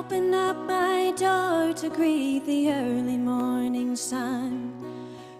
open up my door to greet the early morning sun,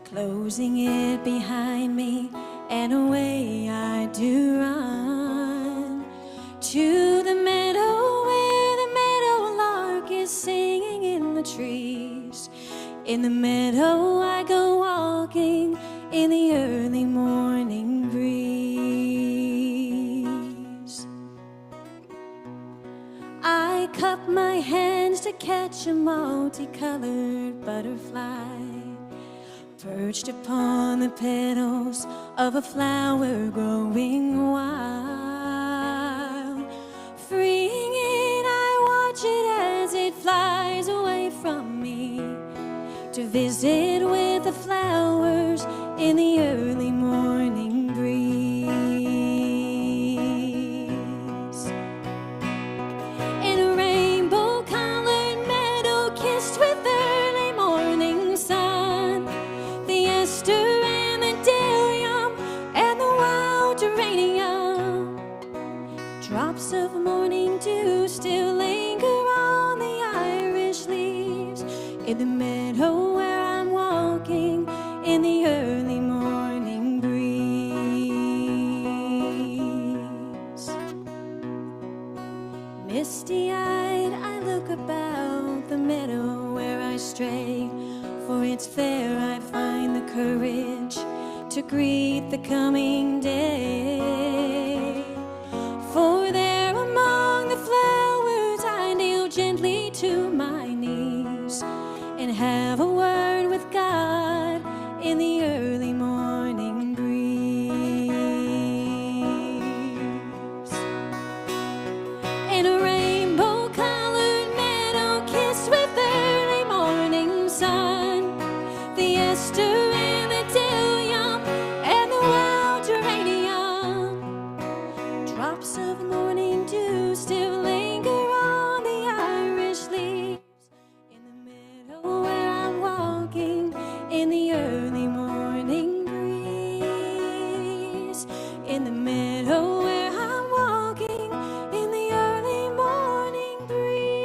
closing it behind me, and away I do run to the meadow where the meadowlark is singing in the trees. In the meadow I go walking in the early morning breeze. I cup my hands to catch a multicolored butterfly perched upon the petals of a flower growing wild. Freeing it, I watch it as it flies away from me to visit with the flowers in the early morning breeze. In a rainbow-colored meadow kissed with early morning sun, the aster and the dahlia and the wild geranium, drops of morning dew still linger on the Irish leaves. In the meadow where I'm walking in the early morning breeze. Misty-eyed I look about the meadow where I stray, for it's there I find the courage to greet the coming day. For there among the flowers I kneel gently to my knees and have a word with God in the early morning breeze. In a rainbow-colored meadow kissed with early morning sun, the aster and the dahlia and the wild geranium, drops of morning dew still linger on the Irish leaves. In the meadow where I'm walking in the early morning breeze. In the meadow where I'm walking in the early morning breeze.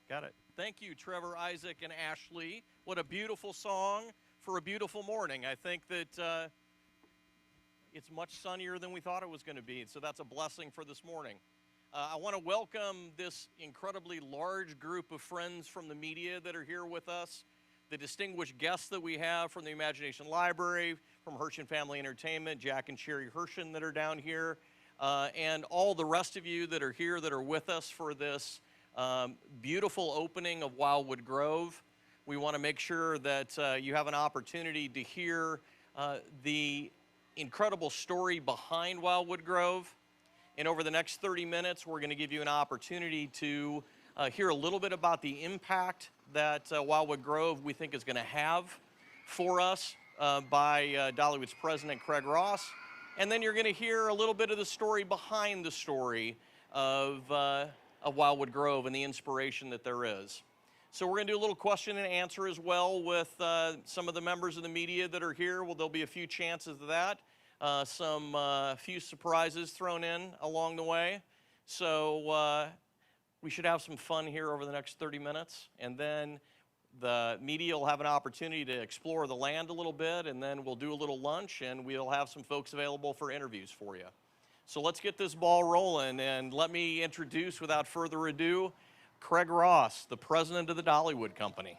Got it. Thank you, Trevor, Isaac, and Ashley. What a beautiful song for a beautiful morning. I think that it's much sunnier than we thought it was going to be, so that's a blessing for this morning. I want to welcome this incredibly large group of friends from the media that are here with us, the distinguished guests that we have from the Imagination Library, from Hershin Family Entertainment, Jack and Sherry Hershin that are down here, and all the rest of you that are here that are with us for this beautiful opening of Wildwood Grove. We want to make sure that you have an opportunity to hear the incredible story behind Wildwood Grove. And over the next 30 minutes, we're going to give you an opportunity to hear a little bit about the impact that Wildwood Grove we think is going to have for us by Dollywood's president, Craig Ross. And then you're going to hear a little bit of the story behind the story of Wildwood Grove and the inspiration that there is. So we're going to do a little question and answer as well with some of the members of the media that are here. Well, there'll be a few chances of that. Some few surprises thrown in along the way. So we should have some fun here over the next 30 minutes. And then the media will have an opportunity to explore the land a little bit. And then we'll do a little lunch and we'll have some folks available for interviews for you. So let's get this ball rolling, and let me introduce, without further ado, Craig Ross, the president of the Dollywood Company.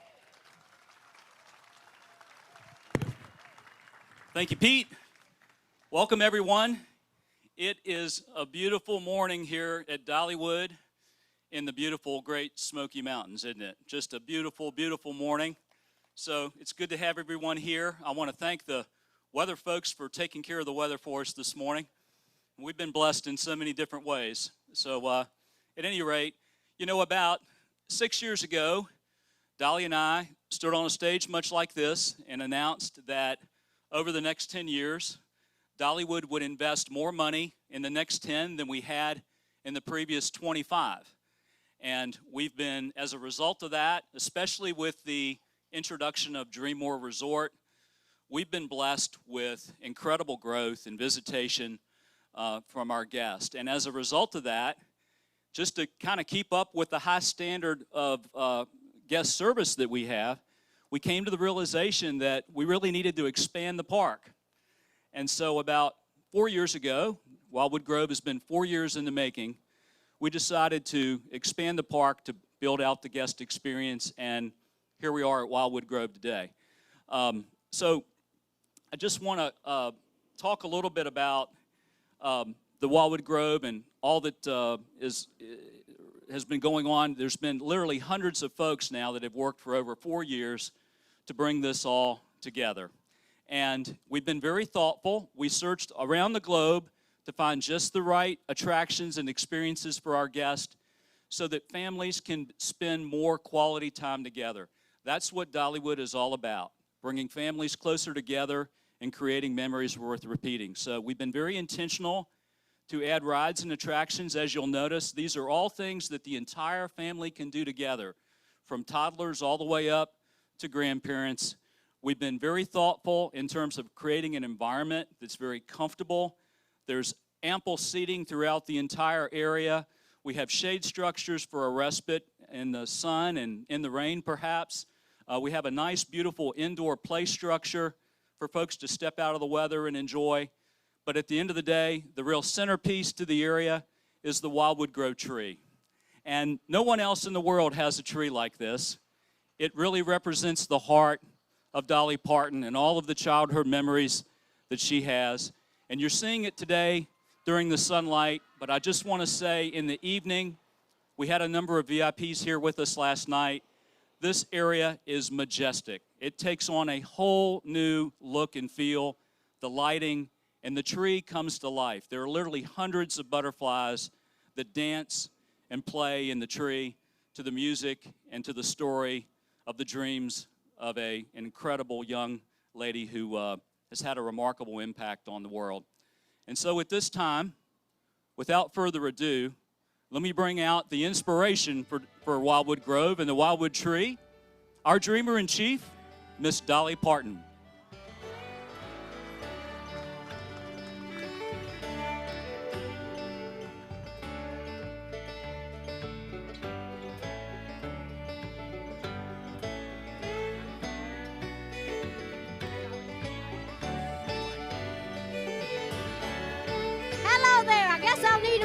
Thank you, Pete. Welcome, everyone. It is a beautiful morning here at Dollywood in the beautiful Great Smoky Mountains, isn't it? Just a beautiful, beautiful morning. So it's good to have everyone here. I want to thank the weather folks for taking care of the weather for us this morning. We've been blessed in so many different ways. So at any rate, you know, about 6 years ago, Dolly and I stood on a stage much like this and announced that over the next 10 years, Dollywood would invest more money in the next 10 than we had in the previous 25. And we've been, as a result of that, especially with the introduction of Dreammore Resort, we've been blessed with incredible growth and visitation from our guests. And as a result of that, just to kind of keep up with the high standard of guest service that we have, we came to the realization that we really needed to expand the park. And so about 4 years ago, Wildwood Grove has been 4 years in the making, we decided to expand the park to build out the guest experience, and here we are at Wildwood Grove today. So I just want to talk a little bit about the Wildwood Grove and all that has been going on. There's been literally hundreds of folks now that have worked for over 4 years to bring this all together. And we've been very thoughtful. We searched around the globe to find just the right attractions and experiences for our guests so that families can spend more quality time together. That's what Dollywood is all about, bringing families closer together and creating memories worth repeating. So we've been very intentional to add rides and attractions. As you'll notice, these are all things that the entire family can do together, from toddlers all the way up to grandparents. We've been very thoughtful in terms of creating an environment that's very comfortable. There's ample seating throughout the entire area. We have shade structures for a respite in the sun and in the rain, perhaps. We have a nice, beautiful indoor play structure for folks to step out of the weather and enjoy. But at the end of the day, the real centerpiece to the area is the Wildwood Grove tree. And no one else in the world has a tree like this. It really represents the heart of Dolly Parton and all of the childhood memories that she has. And you're seeing it today during the sunlight, but I just want to say in the evening, we had a number of VIPs here with us last night. This area is majestic. It takes on a whole new look and feel. The lighting and the tree comes to life. There are literally hundreds of butterflies that dance and play in the tree to the music and to the story of the dreams of an incredible young lady who has had a remarkable impact on the world. And so at this time, without further ado, let me bring out the inspiration for Wildwood Grove and the Wildwood Tree, our Dreamer-in-Chief, Miss Dolly Parton.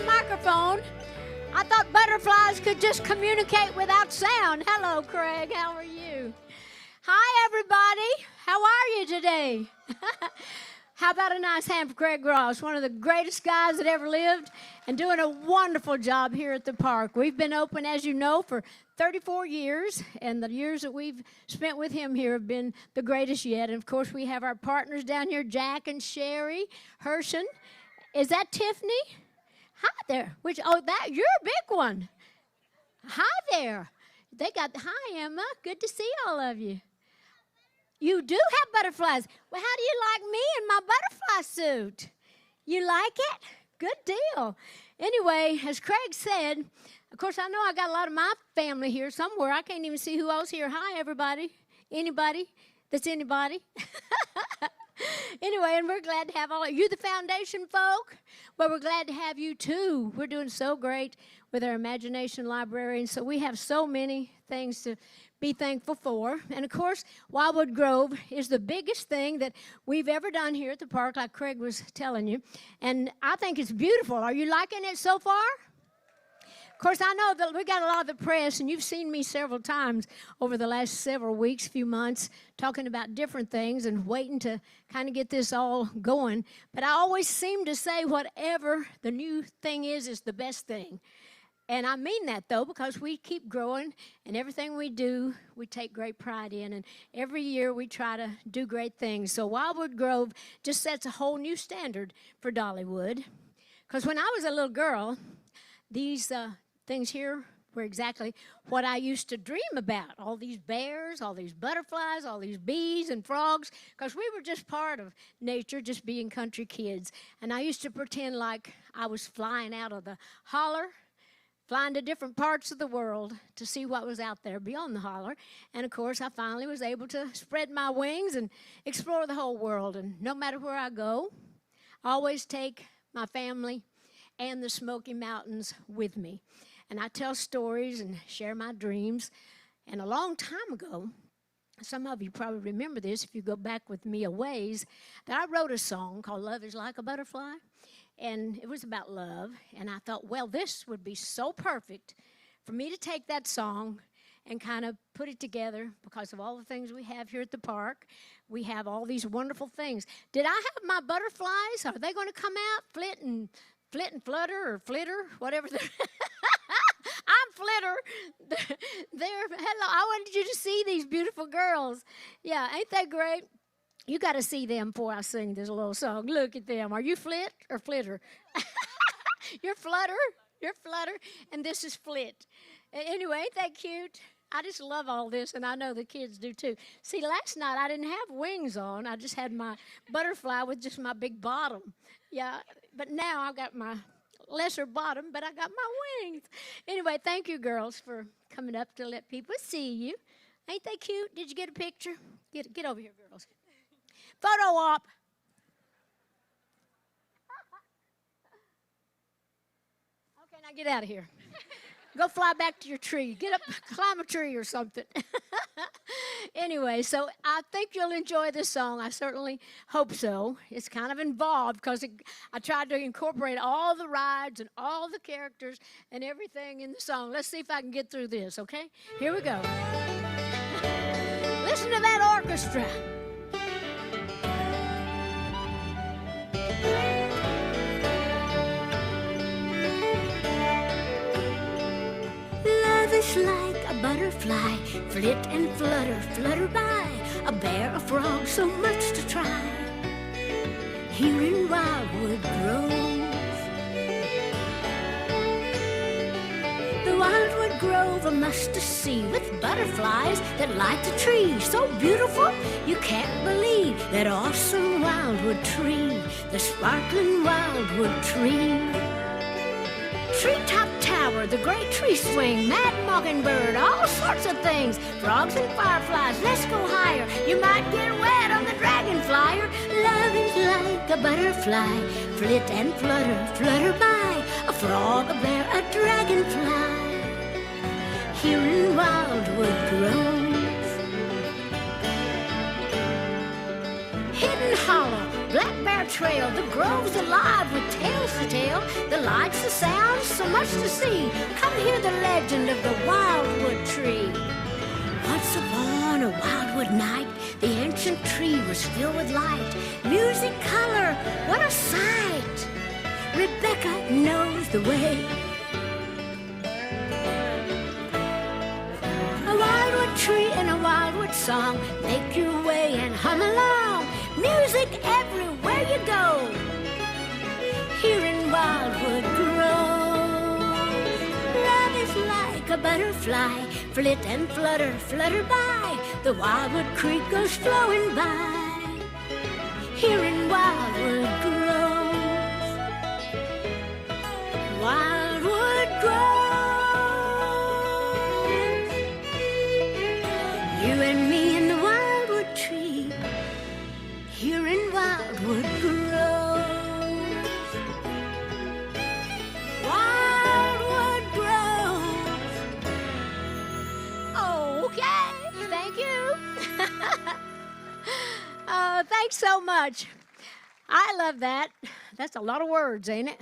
Microphone. I thought butterflies could just communicate without sound. Hello, Craig. How are you? Hi, everybody. How are you today? How about a nice hand for Craig Ross, one of the greatest guys that ever lived and doing a wonderful job here at the park. We've been open, as you know, for 34 years, and the years that we've spent with him here have been the greatest yet. And, of course, we have our partners down here, Jack and Sherry Hershon. Is that Tiffany? Hi there. You're a big one. Hi there. Hi, Emma. Good to see all of you. You do have butterflies. Well, how do you like me in my butterfly suit? You like it? Good deal. Anyway, as Craig said, of course, I know I got a lot of my family here somewhere. I can't even see who else here. Hi, everybody. Anybody that's anybody? Anyway, and we're glad to have all of you, the foundation folk. Well, we're glad to have you, too. We're doing so great with our Imagination Library, and so we have so many things to be thankful for. And, of course, Wildwood Grove is the biggest thing that we've ever done here at the park, like Craig was telling you. And I think it's beautiful. Are you liking it so far? Of course, I know that we got a lot of the press, and you've seen me several times over the last several weeks, few months, talking about different things and waiting to kind of get this all going. But I always seem to say whatever the new thing is the best thing. And I mean that, though, because we keep growing, and everything we do, we take great pride in. And every year we try to do great things. So Wildwood Grove just sets a whole new standard for Dollywood. Because when I was a little girl, these things here were exactly what I used to dream about. All these bears, all these butterflies, all these bees and frogs, because we were just part of nature, just being country kids. And I used to pretend like I was flying out of the holler flying to different parts of the world to see what was out there beyond the holler. And of course, I finally was able to spread my wings and explore the whole world. And no matter where I go, I always take my family and the Smoky Mountains with me. And I tell stories and share my dreams. And a long time ago, some of you probably remember this if you go back with me a ways, that I wrote a song called Love is Like a Butterfly. And it was about love. And I thought, well, this would be so perfect for me to take that song and kind of put it together because of all the things we have here at the park. We have all these wonderful things. Did I have my butterflies? Are they going to come out? Flit and flutter or flitter, whatever they're I'm Flitter. Hello, I wanted you to see these beautiful girls. Yeah, ain't that great? You got to see them before I sing this little song. Look at them. Are you Flit or Flitter? You're Flutter. You're Flutter. And this is Flit. Anyway, ain't that cute? I just love all this, and I know the kids do too. See, last night I didn't have wings on. I just had my butterfly with just my big bottom. Yeah, but now I've got my lesser bottom, but I got my wings. Anyway, thank you, girls, for coming up to let people see you. Ain't they cute? Did you get a picture? Get over here, girls. Photo op. Okay, now get out of here. Go fly back to your tree. Get up, climb a tree or something. Anyway, so I think you'll enjoy this song. I certainly hope so. It's kind of involved because I tried to incorporate all the rides and all the characters and everything in the song. Let's see if I can get through this, okay? Here we go. Listen to that orchestra. Love is like a butterfly, flit and flutter, flutter by. A bear, a frog, so much to try. Here in Wildwood Grove, the Wildwood Grove a must to see, with butterflies that light the tree. So beautiful, you can't believe that awesome wildwood tree, the sparkling wildwood tree. Treetop tower, the great tree swing, mad mockingbird, all sorts of things. Frogs and fireflies, let's go higher. You might get wet on the dragon flyer. Love is like a butterfly, flit and flutter, flutter by. A frog, a bear, a dragonfly, here in Wildwood Grove. Hidden Hollow, Black Bear Trail, the grove's alive with tales to tell, the lights, the sounds, so much to see. Come hear the legend of the wildwood tree. Once upon a wildwood night, the ancient tree was filled with light, music, color, what a sight! Rebecca knows the way. A wildwood tree and a wildwood song, make your way and hum along. Music everywhere you go, here in Wildwood Grove. Love is like a butterfly, flit and flutter, flutter by. The Wildwood Creek goes flowing by, here in Wildwood Grove. Wildwood Grove. You and me in the wildwood tree, here in Wildwood Grove. Wildwood Grove. Okay, thank you. Thanks so much. I love that. That's a lot of words, ain't it?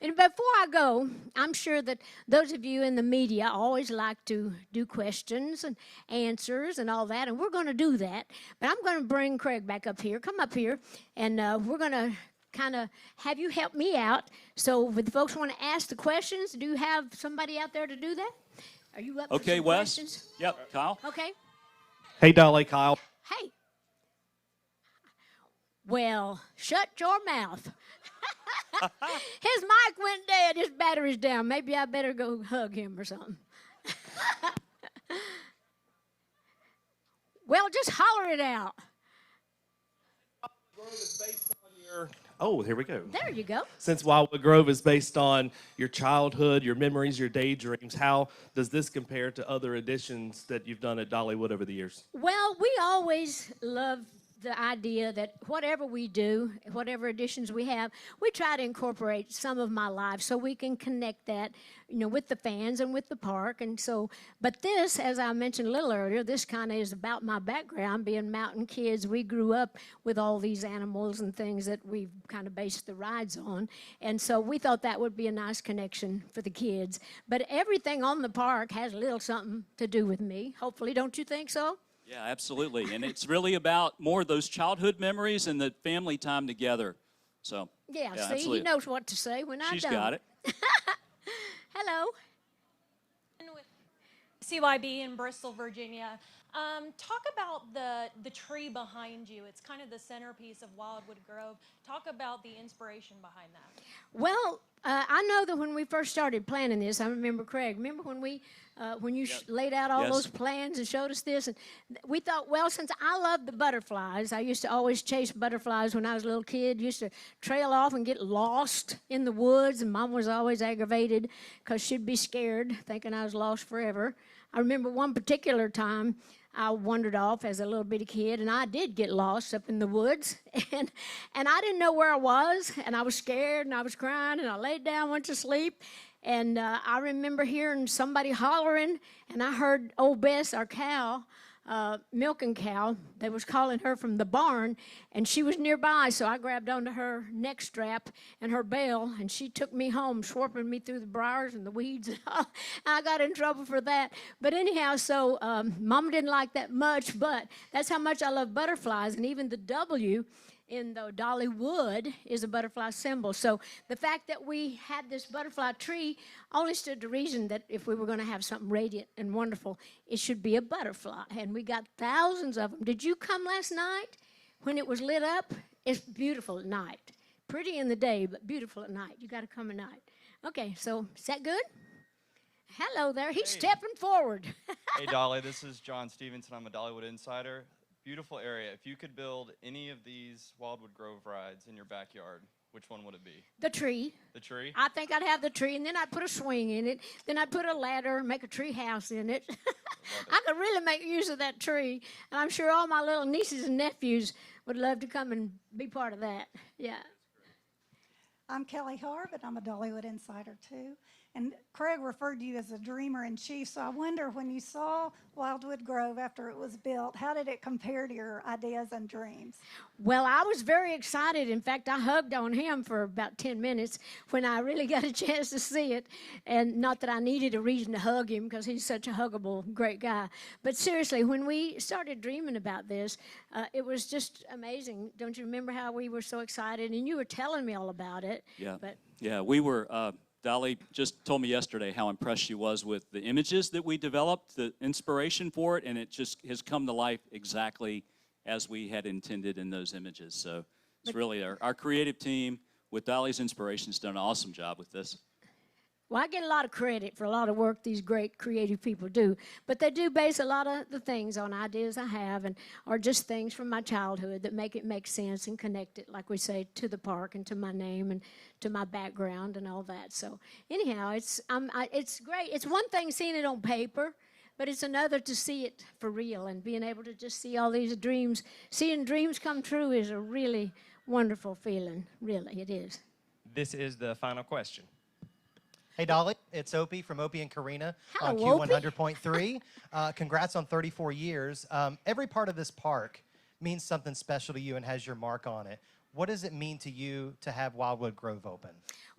And before I go, I'm sure that those of you in the media always like to do questions and answers and all that, and we're going to do that. But I'm going to bring Craig back up here. Come up here, and we're going to kind of have you help me out. So if the folks want to ask the questions, do you have somebody out there to do that? Are you up for some Wes. questions? Yep, Kyle. Okay. Hey, Dolly, Kyle. Hey. Well, shut your mouth. His mic went dead. His battery's down. Maybe I better go hug him or something. Well, just holler it out. Grove is based on your Oh, here we go. There you go. Since Wildwood Grove is based on your childhood, your memories, your daydreams, how does this compare to other additions that you've done at Dollywood over the years? Well, we always love the idea that whatever we do, whatever additions we have, we try to incorporate some of my life so we can connect that, with the fans and with the park. And so, but this, as I mentioned a little earlier, this kind of is about my background, being mountain kids. We grew up with all these animals and things that we've kind of based the rides on. And so we thought that would be a nice connection for the kids. But everything on the park has a little something to do with me. Hopefully, don't you think so? Yeah, absolutely. And it's really about more of those childhood memories and the family time together. So, Yeah, see, absolutely. he knows what to say when I don't. She's got it. Hello. And with CYB in Bristol, Virginia. Talk about the tree behind you. It's kind of the centerpiece of Wildwood Grove. Talk about the inspiration behind that. Well, I know that when we first started planning this, I remember Craig. Remember when you laid out all Yes. those plans and showed us this, and we thought, well, since I love the butterflies, I used to always chase butterflies when I was a little kid. Used to trail off and get lost in the woods, and Mom was always aggravated because she'd be scared, thinking I was lost forever. I remember one particular time I wandered off as a little bitty kid, and I did get lost up in the woods, and I didn't know where I was, and I was scared, and I was crying, and I laid down, went to sleep, and I remember hearing somebody hollering, and I heard old Bess, our cow, milking cow, they was calling her from the barn, and she was nearby, so I grabbed onto her neck strap and her bell, and she took me home, swarping me through the briars and the weeds. I got in trouble for that. But anyhow, so Mama didn't like that much, but that's how much I love butterflies, and even the W in the Dollywood is a butterfly symbol. So the fact that we had this butterfly tree only stood to reason that if we were going to have something radiant and wonderful, it should be a butterfly. And we got thousands of them. Did you come last night when it was lit up? It's beautiful at night. Pretty in the day, but beautiful at night. You got to come at night. Okay, so is that good? Hello there. He's stepping forward. Hey, Dolly, this is John Stevenson. I'm a Dollywood insider. Beautiful area. If you could build any of these Wildwood Grove rides in your backyard, which one would it be? The tree. The tree? I think I'd have the tree, and then I'd put a swing in it. Then I'd put a ladder, make a tree house in it. I could really make use of that tree, and I'm sure all my little nieces and nephews would love to come and be part of that. Yeah. I'm Kelly Harb, and I'm a Dollywood insider, too. And Craig referred to you as a dreamer in chief, so I wonder, when you saw Wildwood Grove after it was built, how did it compare to your ideas and dreams? Well, I was very excited. In fact, I hugged on him for about 10 minutes when I really got a chance to see it. And not that I needed a reason to hug him, because he's such a huggable, great guy. But seriously, when we started dreaming about this, it was just amazing. Don't you remember how we were so excited? And you were telling me all about it. Yeah. But Yeah, we were. Dolly just told me yesterday how impressed she was with the images that we developed, the inspiration for it, and it just has come to life exactly as we had intended in those images. So it's really our creative team with Dolly's inspiration has done an awesome job with this. Well, I get a lot of credit for a lot of work these great creative people do, but they do base a lot of the things on ideas I have, and or just things from my childhood that make it make sense and connect it, like we say, to the park and to my name and to my background and all that. So anyhow, it's great. It's one thing seeing it on paper, but it's another to see it for real and being able to just see all these dreams. Seeing dreams come true is a really wonderful feeling. Really, it is. This is the final question. Hey, Dolly, it's Opie from Opie and Karina on Hello, Q100.3. Congrats on 34 years. Every part of this park means something special to you and has your mark on it. What does it mean to you to have Wildwood Grove open?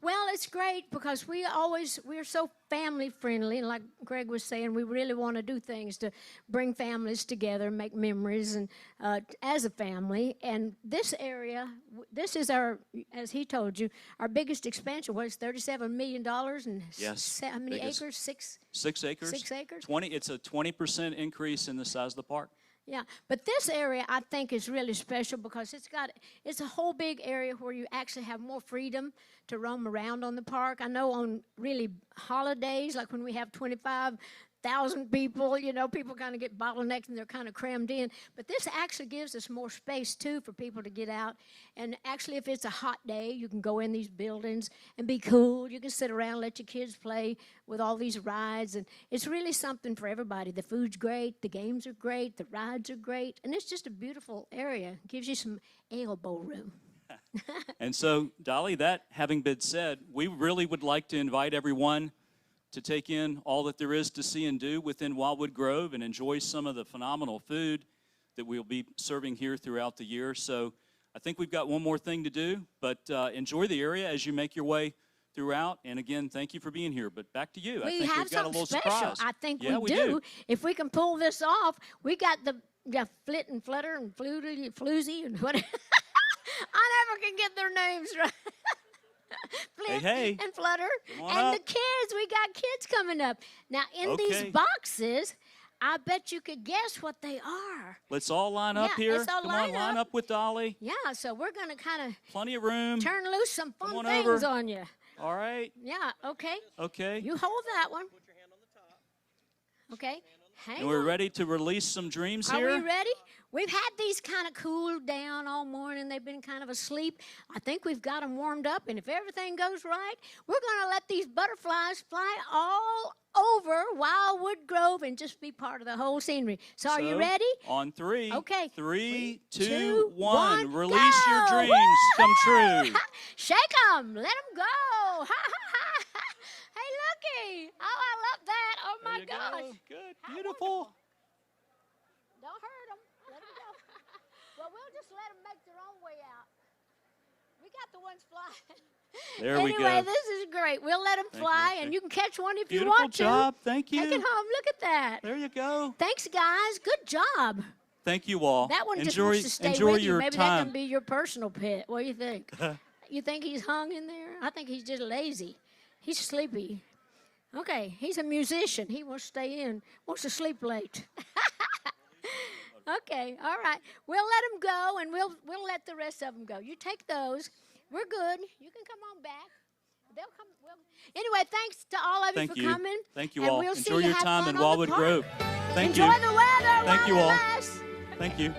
Well, it's great because we're so family friendly, and like Greg was saying, we really want to do things to bring families together, make memories, and as a family. And this area, this is our, as he told you, our biggest expansion was $37 million and Yes, how many biggest. acres? 6 acres. 6 acres. It's a 20% increase in the size of the park. Yeah, but this area I think is really special because it's a whole big area where you actually have more freedom to roam around on the park. I know on really holidays, like when we have 25 1,000 people. You know, people kind of get bottlenecked and they're kind of crammed in. But this actually gives us more space, too, for people to get out. And actually, if it's a hot day, you can go in these buildings and be cool. You can sit around, let your kids play with all these rides. And it's really something for everybody. The food's great. The games are great. The rides are great. And it's just a beautiful area. It gives you some elbow room. And so, Dolly, that having been said, we really would like to invite everyone to take in all that there is to see and do within Wildwood Grove and enjoy some of the phenomenal food that we'll be serving here throughout the year. So I think we've got one more thing to do, but enjoy the area as you make your way throughout. And again, thank you for being here. But back to you. I think we've got a little special. surprise. I think yeah, we do. If we can pull this off, we got the Flit and Flutter and Floozy and whatever. I never can get their names right. Flit and Flutter. And the kids. We got kids coming up. Now, in these boxes, I bet you could guess what they are. Let's all line up here. Let's all line up with Dolly. Yeah, so we're going to kind of plenty of room. Turn loose some fun things on you. All right. Yeah, okay. Okay. You hold that one. Put your hand on the top. Okay. Hang and we're on. ready to release some dreams here. Are we ready? We've had these kind of cooled down all morning. They've been kind of asleep. I think we've got them warmed up, and if everything goes right, we're going to let these butterflies fly all over Wildwood Grove and just be part of the whole scenery. So are you ready? On three. Okay. 3, 2, 1. Release go. your dreams come true. Shake them. Let them go. Hey, looky. Oh, I love that. Oh, my gosh. Go. Good. Beautiful. Don't hurt them. Let them go. Well, we'll just let them make their own way out. We got the ones flying. There we go. Anyway, this is great. We'll let them fly, and you can catch one if you want to. Beautiful job. Thank you. Take it home. Look at that. There you go. Thanks, guys. Good job. Thank you all. That one just enjoy, wants to stay enjoy with you. your Maybe time. that can be your personal pet. What do you think? You think he's hung in there? I think he's just lazy. He's sleepy. Okay, he's a musician. He wants to stay in, wants to sleep late. Okay, all right. We'll let him go, and we'll let the rest of them go. You take those. We're good. You can come on back. They'll come. Anyway, thanks to all of you for coming. Thank you and all. We'll Enjoy your time in Wildwood Grove. Thank Enjoy you. the weather. Thank you all. Lasts. Thank you.